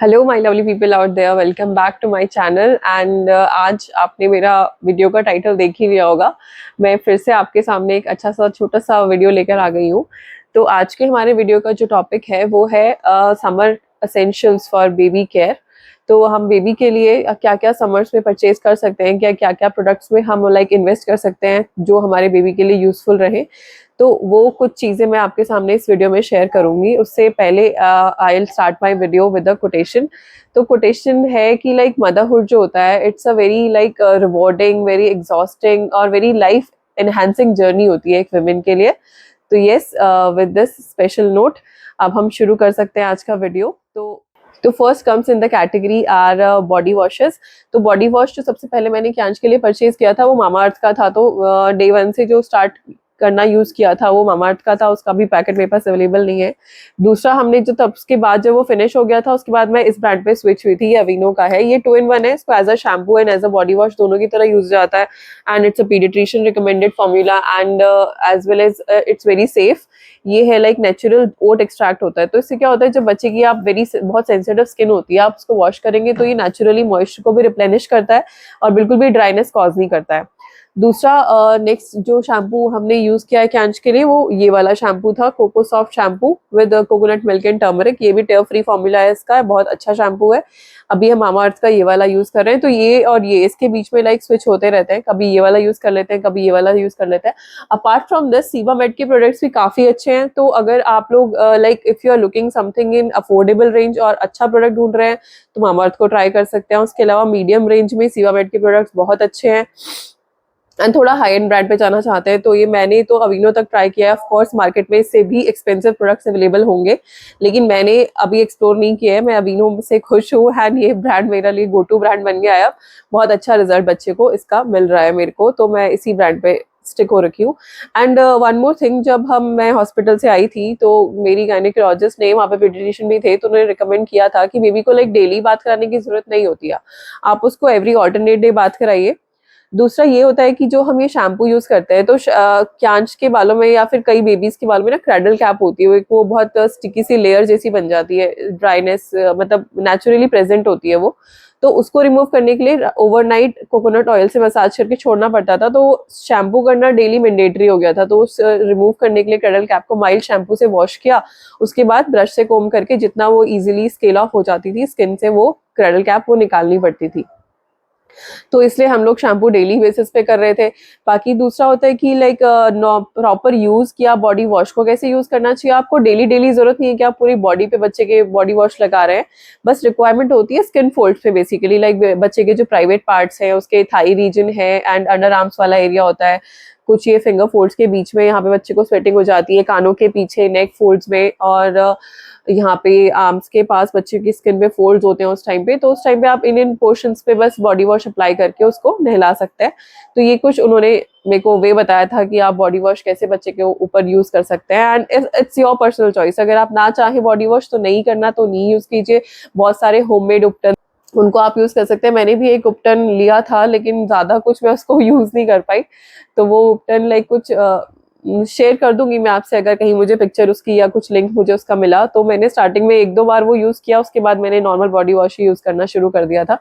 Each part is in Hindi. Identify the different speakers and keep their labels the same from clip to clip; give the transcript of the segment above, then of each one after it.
Speaker 1: Hello my lovely people out there, welcome back to my channel. And आज आपने मेरा वीडियो का टाइटल देख ही लिया होगा। मैं फिर से आपके सामने एक अच्छा सा छोटा सा वीडियो लेकर आ गई हूँ। तो आज के हमारे वीडियो का जो टॉपिक है वो है summer essentials for baby care. तो हम बेबी के लिए क्या क्या समर्स में परचेज कर सकते हैं, क्या क्या प्रोडक्ट्स में हम इन्वेस्ट कर सकते हैं जो हमारे बेबी के लिए यूजफुल रहे। तो वो कुछ चीजें मैं आपके सामने इस वीडियो में शेयर करूंगी। उससे पहले I will start my video with a quotation. तो कोटेशन है कि मदरहुड जो होता है, it's a very rewarding, very exhausting और वेरी लाइफ एनहांसिंग जर्नी होती है एक वुमेन के लिए। तो yes, with this special note अब हम शुरू कर सकते हैं आज का वीडियो। तो first comes in the category our body washes. तो बॉडी वॉश जो सबसे पहले मैंने क्यांश के लिए परचेज किया था वो मामा अर्थ का था। तो डे वन से जो स्टार्ट करना यूज किया था वो मामा अर्थ का था, उसका भी पैकेट मेरे पास अवेलेबल नहीं है। दूसरा हमने जो तब उसके बाद जब वो फिनिश हो गया था उसके बाद मैं इस ब्रांड पे स्विच हुई थी। ये अवीनो का है, ये 2 in 1 है। इसको as a shampoo and as a body wash दोनों की तरह यूज जाता है। And it's a paediatrician recommended formula and as well as it's very safe. ये है नेचुरल ओट एक्सट्रैक्ट होता है। तो इससे क्या होता है, जब बच्चे की आप बहुत सेंसिटिव स्किन होती है, आप उसको वॉश करेंगे तो ये नेचुरली मॉइस्चर को भी रिप्लेनिश करता है और बिल्कुल भी ड्राइनेस कॉज नहीं करता है। दूसरा नेक्स्ट जो शैम्पू हमने यूज किया है कैंच के लिए वो ये वाला शैम्पू था, coco soft shampoo with coconut milk and turmeric. ये भी टेयर फ्री फॉर्मूला है इसका, बहुत अच्छा शैम्पू है। अभी हम मामा अर्थ का ये वाला यूज कर रहे हैं। तो ये और ये इसके बीच में स्विच होते रहते हैं, कभी ये वाला यूज कर लेते हैं, कभी ये वाला यूज कर लेते हैं। अपार्ट फ्रॉम दिस सीवामेड के प्रोडक्ट्स भी काफी अच्छे हैं। तो अगर आप लोग if you are looking something in affordable range और अच्छा प्रोडक्ट ढूंढ रहे हैं तो मामा अर्थ को ट्राई कर सकते हैं। उसके अलावा मीडियम रेंज में सीवामेड के प्रोडक्ट्स बहुत अच्छे हैं। एंड थोड़ा हाई एंड ब्रांड पे जाना चाहते हैं तो ये मैंने तो अवीनो तक ट्राई किया है। ऑफ कोर्स मार्केट में इससे भी एक्सपेंसिव प्रोडक्ट्स अवेलेबल होंगे, लेकिन मैंने अभी एक्सप्लोर नहीं किया है। मैं अवीनो से खुश हूँ एंड ये ब्रांड मेरे लिए गो टू ब्रांड बन गया है। अब बहुत अच्छा रिजल्ट बच्चे को इसका मिल रहा है मेरे को, तो मैं इसी ब्रांड पे स्टिक हो रखी हूँ। एंड वन मोर थिंग, जब मैं हॉस्पिटल से आई थी तो मेरी गायनेकोलॉजिस्ट ने, वहाँ पे पीडियाट्रिशियन भी थे, तो उन्होंने रिकमेंड किया था कि बेबी को डेली बात कराने की जरूरत नहीं होती है, आप उसको एवरी ऑल्टरनेट डे बात कराइए। दूसरा ये होता है कि जो हम ये शैम्पू यूज करते हैं तो क्यांच के बालों में या फिर कई बेबीज के बालों में क्रैडल कैप होती है, वो बहुत स्टिकी सी लेयर जैसी बन जाती है, ड्राइनेस नेचुरली प्रेजेंट होती है वो। तो उसको रिमूव करने के लिए ओवरनाइट कोकोनट ऑयल से मसाज करके छोड़ना पड़ता था। तो शैम्पू करना डेली मैंडेटरी हो गया था। तो उस रिमूव करने के लिए क्रैडल कैप को माइल्ड शैम्पू से वॉश किया, उसके बाद ब्रश से कोम करके जितना वो इजिली स्केल ऑफ हो जाती थी स्किन से, वो क्रैडल कैप वो निकालनी पड़ती थी। तो इसलिए हम लोग शैम्पू डेली बेसिस पे कर रहे थे। बाकी दूसरा होता है कि प्रॉपर यूज किया बॉडी वॉश को कैसे यूज करना चाहिए। आपको डेली डेली जरूरत नहीं है कि आप पूरी बॉडी पे बच्चे के बॉडी वॉश लगा रहे हैं, बस रिक्वायरमेंट होती है स्किन फोल्ड पे बेसिकली। बच्चे के जो प्राइवेट पार्ट्स हैं, उसके थाई रीजन है एंड अंडर आर्म्स वाला एरिया होता है, कुछ ये फिंगर फोल्ड्स के बीच में, यहाँ पे बच्चे को स्वेटिंग हो जाती है, कानों के पीछे नेक फोल्ड्स में, और यहाँ पे आर्म्स के पास बच्चे की स्किन पे फोल्ड्स होते हैं उस टाइम पे। तो उस टाइम पे आप इन पोर्शंस पे बस बॉडी वॉश अप्लाई करके उसको नहला सकते हैं। तो ये कुछ उन्होंने मेरे को वे बताया था कि आप बॉडी वॉश कैसे बच्चे के ऊपर यूज कर सकते हैं। And it's your personal choice, अगर आप ना चाहें बॉडी वॉश तो नहीं करना तो नहीं यूज कीजिए। बहुत सारे होममेड उपटन उनको आप यूज कर सकते हैं। मैंने भी एक उपटन लिया था लेकिन ज्यादा कुछ मैं उसको यूज नहीं कर पाई। तो वो उपटन कुछ शेयर कर दूंगी मैं आपसे, अगर कहीं मुझे पिक्चर उसकी या कुछ लिंक मुझे उसका मिला। तो मैंने स्टार्टिंग में 1-2 बार वो यूज किया, उसके बाद मैंने नॉर्मल बॉडी वॉश ही यूज करना शुरू कर दिया था।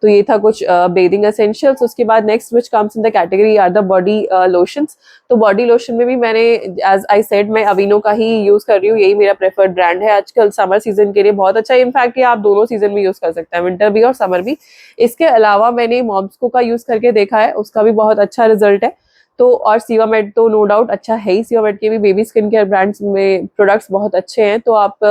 Speaker 1: तो ये था कुछ बेदिंग एसेंशियल्स। उसके बाद next which comes in the category are the body lotions. तो बॉडी लोशन में भी मैंने, एज आई सेड, मैं अवीनो का ही यूज कर रही हूँ, यही मेरा प्रेफर्ड ब्रांड है आजकल। समर सीजन के लिए बहुत अच्छा है, इनफैक्ट ये आप दोनों सीजन में यूज कर सकते हैं, विंटर भी और समर भी। इसके अलावा मैंने मॉम्सको का यूज करके देखा है, उसका भी बहुत अच्छा रिजल्ट है। तो और सीवामेड तो नो डाउट अच्छा है ही। सीवामेड के भी बेबी स्किन केयर ब्रांड्स में प्रोडक्ट्स बहुत अच्छे हैं। तो आप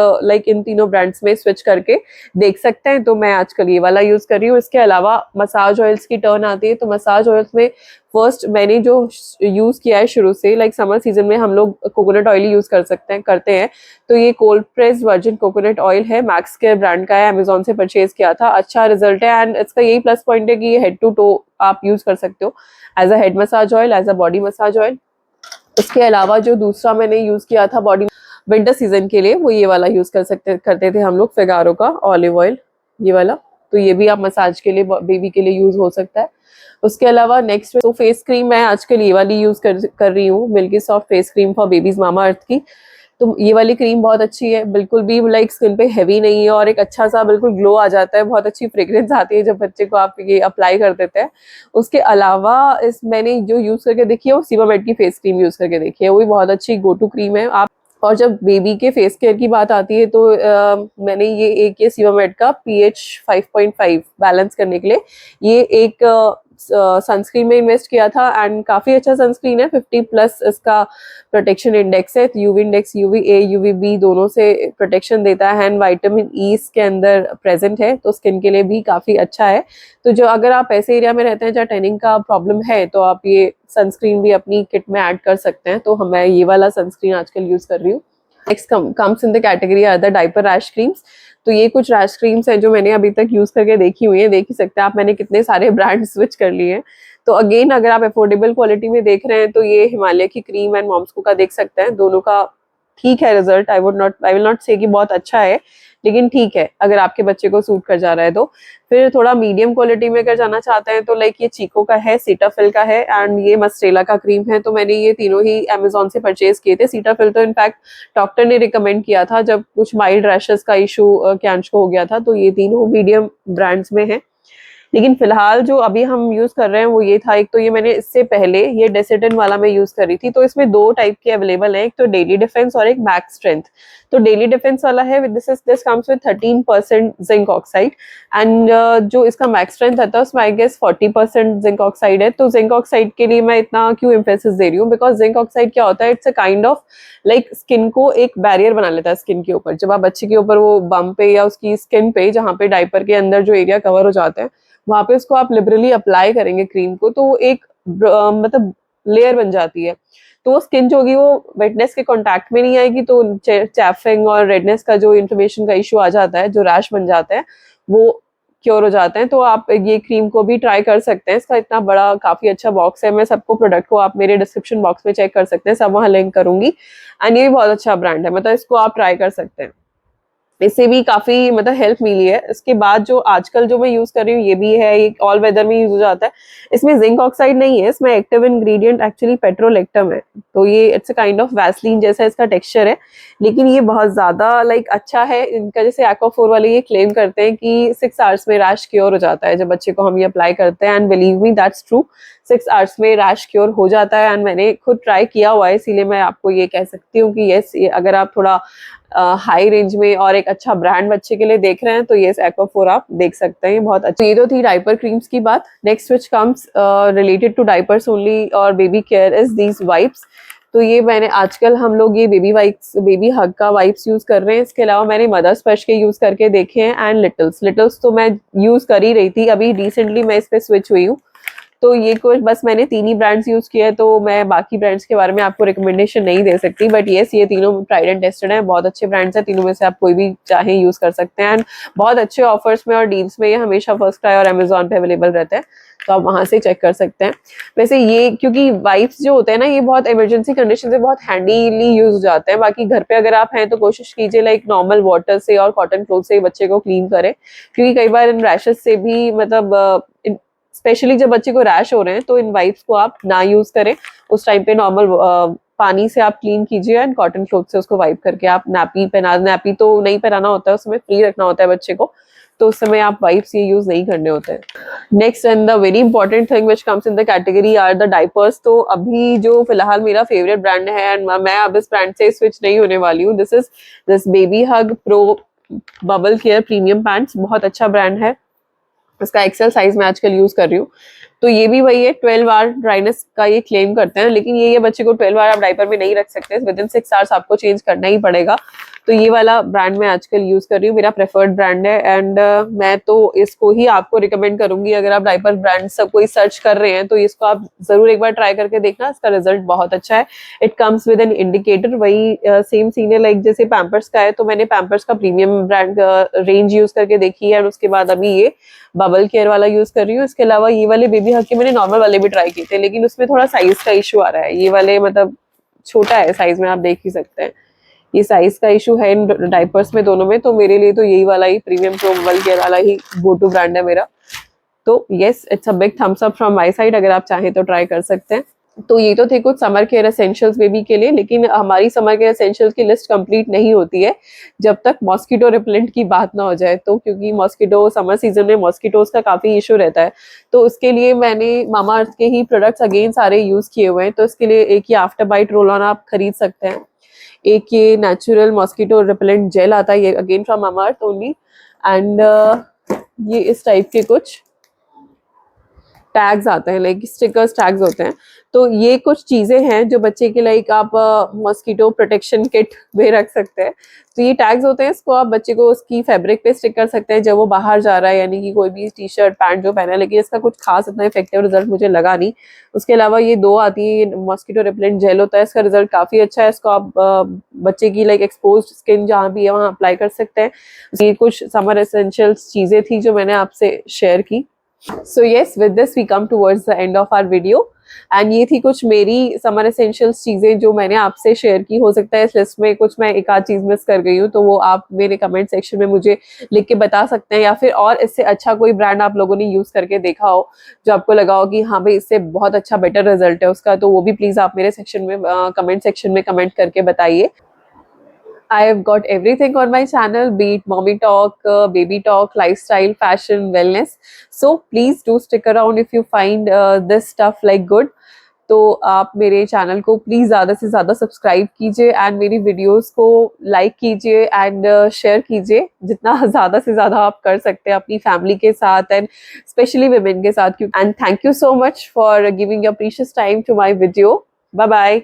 Speaker 1: इन तीनों ब्रांड्स में स्विच करके देख सकते हैं। तो मैं आजकल ये वाला यूज कर रही हूँ। इसके अलावा मसाज ऑयल्स की टर्न आती है। तो मसाज ऑयल्स में फर्स्ट मैंने जो यूज किया है शुरू से, समर सीजन में हम लोग कोकोनट ऑयल यूज करते हैं। तो ये cold press virgin coconut oil है, मैक्स केयर ब्रांड का है, अमेजोन से परचेज किया था, अच्छा रिजल्ट है। एंड इसका यही प्लस पॉइंट है कि ये हेड टू टो आप यूज कर सकते हो, as a head massage oil, as a body massage oil. इसके अलावा जो दूसरा मैंने यूज किया था बॉडी विंटर सीजन के लिए, वो ये वाला यूज करते थे हम लोग, फिगारो का ऑलिव ऑयल, ये वाला। तो ये भी आप मसाज के लिए, बेबी के लिए यूज हो सकता है। उसके अलावा नेक्स्ट तो फेस क्रीम मैं आजकल ये वाली यूज कर रही हूँ, milky soft face cream for babies, Mamaearth की। तो ये वाली क्रीम बहुत अच्छी है, बिल्कुल भी लाइक स्किन पे हैवी नहीं है और एक अच्छा सा बिल्कुल ग्लो आ जाता है, बहुत अच्छी फ्रेग्रेंस आती है जब बच्चे को आप ये अप्लाई कर देते हैं। उसके अलावा इस मैंने जो यूज करके देखी है वो सीबामेड की फेस क्रीम यूज करके देखी है, वो भी बहुत अच्छी गो टू क्रीम है। आप और जब बेबी के फेस केयर की बात आती है तो मैंने ये सीबामेड का पीएच 5.5 बैलेंस करने के लिए ये एक सनस्क्रीन में इन्वेस्ट किया था, एंड काफी अच्छा सनस्क्रीन है, 50+ इसका प्रोटेक्शन इंडेक्स है, यूवी इंडेक्स UVA UVB दोनों से प्रोटेक्शन देता है, एंड विटामिन ई इसके अंदर प्रेजेंट है, तो स्किन के लिए भी काफी अच्छा है। तो जो अगर आप ऐसे एरिया में रहते हैं जहाँ टैनिंग का प्रॉब्लम है तो आप ये सनस्क्रीन भी अपनी किट में ऐड कर सकते हैं। तो मैं ये वाला सनस्क्रीन आजकल यूज कर रही हूँ। Next comes in the category are the diaper rash creams. तो ये कुछ रैश क्रीम्स हैं जो मैंने अभी तक यूज करके देखी हुई है, देख ही सकते हैं आप मैंने कितने सारे ब्रांड स्विच कर लिए हैं। तो अगेन अगर आप अफोर्डेबल क्वालिटी में देख रहे हैं तो ये हिमालय की क्रीम एंड मॉम्सको का देख सकते हैं, दोनों का ठीक है रिजल्ट। आई विल नॉट से कि बहुत अच्छा है, लेकिन ठीक है अगर आपके बच्चे को सूट कर जा रहा है तो। फिर थोड़ा मीडियम क्वालिटी में अगर जाना चाहते हैं तो लाइक ये चीको का है, सीटाफिल का है, एंड ये मस्ट्रेला का क्रीम है। तो मैंने ये तीनों ही अमेजोन से परचेज किए थे। सीटाफिल तो इनफैक्ट डॉक्टर ने रिकमेंड किया था जब कुछ माइल्ड रैशेस का इशू कैंच को हो गया था। तो ये तीनों मीडियम ब्रांड्स में है, लेकिन फिलहाल जो अभी हम यूज कर रहे हैं वो ये था। एक तो ये मैंने इससे पहले ये डेसिटन वाला मैं यूज कर रही थी, तो इसमें दो टाइप के अवेलेबल है, एक तो डेली डिफेंस और एक मैक्स स्ट्रेंथ। तो डेली डिफेंस वाला है this comes with 13% zinc oxide, and जो इसका मैक्स स्ट्रेंथ आता है उसमें आई गेस 40% जिंक ऑक्साइड है। तो जिंक ऑक्साइड के लिए मैं इतना क्यों एम्फेसिस दे रही हूँ, बिकॉज जिंक ऑक्साइड क्या होता है, it's a kind of like skin को एक बैरियर बना लेता है स्किन के ऊपर। जब आप बच्चे के ऊपर वो बम पे या उसकी स्किन पे जहाँ पे डायपर के अंदर जो एरिया कवर हो जाता है वहां पे उसको आप लिबरली अप्लाई करेंगे क्रीम को, तो वो एक मतलब लेयर बन जाती है। तो वो स्किन जो होगी वो वेटनेस के कांटेक्ट में नहीं आएगी, तो चैफिंग और रेडनेस का जो इन्फ्लेमेशन का इशू आ जाता है, जो रैश बन जाते हैं वो क्योर हो जाते हैं। तो आप ये क्रीम को भी ट्राई कर सकते हैं, इसका इतना बड़ा काफी अच्छा बॉक्स है। मैं सबको प्रोडक्ट को आप मेरे डिस्क्रिप्शन बॉक्स में चेक कर सकते हैं, सब वहाँ लिंक करूंगी। एंड ये भी बहुत अच्छा ब्रांड है, मतलब इसको आप ट्राई कर सकते हैं, इससे भी काफी मतलब हेल्प मिली है। इसके बाद जो आजकल जो मैं यूज कर रही हूँ ये भी है, ये ऑल वेदर में यूज हो जाता है। इसमें जिंक ऑक्साइड नहीं है, इसमें एक्टिव इंग्रेडिएंट एक्चुअली पेट्रोलेक्टम है। तो ये it's a kind of Vaseline जैसा इसका टेक्सचर है, लेकिन ये बहुत ज्यादा लाइक अच्छा है। इनका जैसे एक्वाफोर वाले ये क्लेम करते हैं कि 6 आवर्स में रैश क्योर हो जाता है जब बच्चे को हम ये अप्लाई करते हैं, and believe me that's true, 6 hours में रैश क्योर हो जाता है। एंड मैंने खुद ट्राई किया हुआ है, इसीलिए मैं आपको ये कह सकती हूँ कि यस, अगर आप थोड़ा हाई रेंज में और एक अच्छा ब्रांड बच्चे के लिए देख रहे हैं तो ये एक्वाफोर आप देख सकते हैं, बहुत अच्छा। ये तो थी डायपर क्रीम्स की बात। Next which comes related to diapers only और baby care is these wipes. तो ये मैंने आजकल हम लोग ये बेबी वाइप्स, बेबी हग का वाइप्स यूज कर रहे हैं। इसके अलावा मैंने मदर स्पर्श के यूज करके देखे हैं, एंड लिटल्स तो मैं यूज कर ही रही थी, अभी रिसेंटली मैं इस पे स्विच हुई हूँ। तो ये कुछ बस मैंने 3 ही ब्रांड्स यूज किए, तो मैं बाकी ब्रांड्स के बारे में आपको रिकमेंडेशन नहीं दे सकती, बट येस ये तीनों ट्राइड एंड टेस्टेड हैं, बहुत अच्छे ब्रांड्स हैं, तीनों में से आप कोई भी चाहे यूज कर सकते हैं। एंड बहुत अच्छे ऑफर्स में और डील्स में ये हमेशा फर्स्ट क्राई और अमेजोन पे अवेलेबल रहते हैं, तो आप वहां से चेक कर सकते हैं। वैसे ये क्योंकि वाइप्स जो होते हैं ना ये बहुत इमरजेंसी कंडीशन से बहुत हैंडीली यूज हो जाते हैं। बाकी घर पे अगर आप हैं तो कोशिश कीजिए लाइक नॉर्मल वाटर से और कॉटन क्लोथ से बच्चे को क्लीन करें, क्योंकि कई बार इन रैशेस से भी मतलब स्पेशली जब बच्चे को रैश हो रहे हैं तो इन वाइप्स को आप ना यूज करें। उस टाइम पे नॉर्मल पानी से आप क्लीन कीजिए एंड कॉटन क्लोथ से उसको वाइप करके आप नैपी तो नहीं पहनाना होता है, उसमें फ्री रखना होता है बच्चे को, तो उस समय आप वाइप्स ये यूज नहीं करने होते हैं। Next and the very important thing which comes in the category are the diapers. तो अभी जो फिलहाल मेरा फेवरेट ब्रांड है एंड मैं अब इस ब्रांड से स्विच नहीं होने वाली हूँ, this baby hug pro bubble care premium pants. बहुत अच्छा ब्रांड है, इसका एक्सेल साइज में आजकल यूज कर रही हूँ। तो ये भी वही है, 12 आवर ड्राइनेस का ये क्लेम करते हैं, लेकिन ये बच्चे को 12 आवर आप डायपर में नहीं रख सकते, विद इन 6 आवर्स आपको चेंज करना ही पड़ेगा। तो ये वाला ब्रांड मैं आजकल यूज कर रही हूँ, मेरा प्रेफर्ड ब्रांड है। एंड मैं तो इसको ही आपको रिकमेंड करूंगी, अगर आप डायपर ब्रांड सब कोई सर्च कर रहे हैं तो इसको आप जरूर एक बार ट्राई करके देखना, इसका रिजल्ट बहुत अच्छा है। It comes with an indicator, वही सेम सीन है लाइक जैसे पैम्पर्स का है, तो मैंने पैम्पर्स का प्रीमियम ब्रांड रेंज यूज करके देखी है, और उसके बाद अभी ये बबल केयर वाला यूज कर रही हूँ। इसके अलावा ये वाले बेबी हग के मैंने नॉर्मल वाले भी ट्राई किए थे, लेकिन उसमें थोड़ा साइज का इशू आ रहा है, ये वाले मतलब छोटा है साइज में, आप देख ही सकते हैं ये साइज का इशू है इन डायपर्स में दोनों में। तो मेरे लिए तो यही वाला ही प्रीमियम प्रो बबल केयर वाला ही गो टू ब्रांड है मेरा। तो yes, it's a big thumbs up from my side, अगर आप चाहें तो ट्राई कर सकते हैं। तो ये तो थे कुछ समर केयर एसेंशियल्स बेबी के लिए, लेकिन हमारी समर केयर एसेंशियल्स की लिस्ट कंप्लीट नहीं होती है जब तक मॉस्किटो रिपेलेंट की बात ना हो जाए। तो क्योंकि मॉस्किटो समर सीजन में मॉस्किटोज का काफ़ी इशू रहता है, तो उसके लिए मैंने मामा अर्थ के ही प्रोडक्ट्स अगेन सारे यूज़ किए हुए हैं। तो इसके लिए एक ही आफ्टर बाइट रोल ऑन आप खरीद सकते हैं, एक ये नेचुरल मॉस्किटो रिपेलेंट जेल आता है, ये again from mama earth only. And ये इस टाइप के कुछ टैग्स आते हैं, लाइक स्टिकर्स टैग्स होते हैं। तो ये कुछ चीज़ें हैं जो बच्चे के लाइक आप मॉस्किटो प्रोटेक्शन किट में रख सकते हैं। तो ये टैग्स होते हैं, इसको आप बच्चे को उसकी फैब्रिक पे स्टिक कर सकते हैं जब वो बाहर जा रहा है, यानी कि कोई भी टी शर्ट पैंट जो पहना है। लेकिन इसका कुछ खास इतना इफेक्टिव रिजल्ट मुझे लगा नहीं। उसके अलावा ये दो आती है, ये मॉस्किटो रिपेलेंट जेल होता है, इसका रिजल्ट काफ़ी अच्छा है। इसको आप बच्चे की लाइक एक्सपोज स्किन जहाँ भी है वहाँ अप्लाई कर सकते हैं। ये कुछ समर एसेंशियल्स चीज़ें थी जो मैंने आपसे शेयर की। So yes, with this we come towards the end of our video and ये थी कुछ मेरी समर एसेंशियल्स चीज़ें जो मैंने आपसे शेयर की। हो सकता है इस लिस्ट में कुछ मैं एक आध चीज़ मिस कर गई हूँ, तो वो आप मेरे कमेंट सेक्शन में मुझे लिख के बता सकते हैं, या फिर और इससे अच्छा कोई ब्रांड आप लोगों ने यूज़ करके देखा हो जो आपको लगा हो कि हाँ भाई इससे बहुत अच्छा बेटर रिजल्ट है उसका, तो वो भी प्लीज़ आप मेरे सेक्शन में कमेंट सेक्शन में कमेंट करके बताइए। I have got everything on my channel, be it mommy talk, baby talk, lifestyle, fashion, wellness. So please do stick around if you find this stuff like good. तो आप मेरे चैनल को प्लीज़ ज़्यादा से ज़्यादा सब्सक्राइब कीजिए एंड मेरी वीडियोस को लाइक कीजिए एंड शेयर कीजिए जितना ज़्यादा से ज़्यादा आप कर सकते हैं अपनी फैमिली के साथ एंड स्पेशली विमेन के साथ। And thank you so much for giving your precious time to my video. Bye bye.